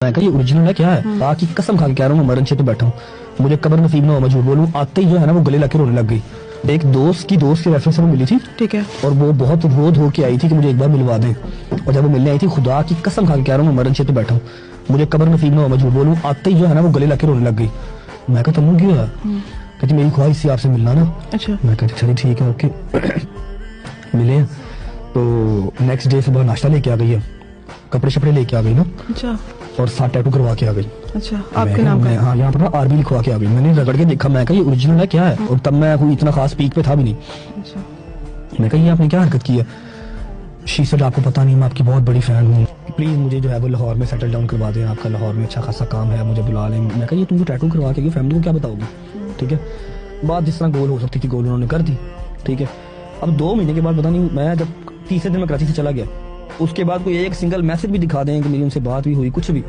मैं कहा ये ओरिजिनल है क्या है? की कसम खा के कह रहा हूँ, मरण पे बैठा हूँ, मुझे कब्र नसीब ना हो, मैं झूठ बोलूं। आते ही जो है ना वो गले लग के रोने लग गई। एक दोस्त के रेफरेंस से वो मिली थी, ठीक है, और वो बहुत रो धो के आई थी कि मुझे एक बार मिलवा दें। और जब वो मिलने आई थी, खुदा की कसम खा के कह रहा हूँ, मैं मरण पे बैठा हूँ, मुझे कब्र नसीब ना हो, मैं झूठ बोलूं। आते ही जो है ना वो गले लग के रोने लग गई। मैं कहा तुम क्यों है? कहती मेरी ख्वाहिश थी आपसे मिलना ना। अच्छा। मैं कहती चलिए ठीक है, ओके। मिले तो नेक्स्ट डे सुबह नाश्ता लेके आ गई है, कपड़े शपड़े लेके आ गई ना। अच्छा। और साथ टैटू करवा के आ गई। अच्छा, आपके नाम का? हाँ, यहाँ पर आरबी लिखवा के आ गई। मैंने रगड़ के देखा, मैं कहा ये ओरिजिनल है क्या है? और तब मैं कोई इतना खास पीक पे था भी नहीं। अच्छा। मैं कहा ये आपने क्या हरकत की है? शी सेड आपको पता नहीं, मैं आपकी बहुत बड़ी फैन हूँ, प्लीज मुझे जो है वो लाहौर में सेटल डाउन करवा दें, आपका लाहौर में अच्छा खासा काम है, मुझे बुला लें। मैं कहा ये तुमको टैटू करवा के फैमिली को क्या बताओगी? ठीक है, बात जिस तरह गोल हो सकती थी गोल उन्होंने कर दी। ठीक है, अब 2 महीने के बाद पता नहीं, मैं जब तीसरे दिन में कराची से चला गया, उसके बाद कोई एक सिंगल मैसेज भी दिखा दें कि मेरी उनसे बात भी हुई, कुछ भी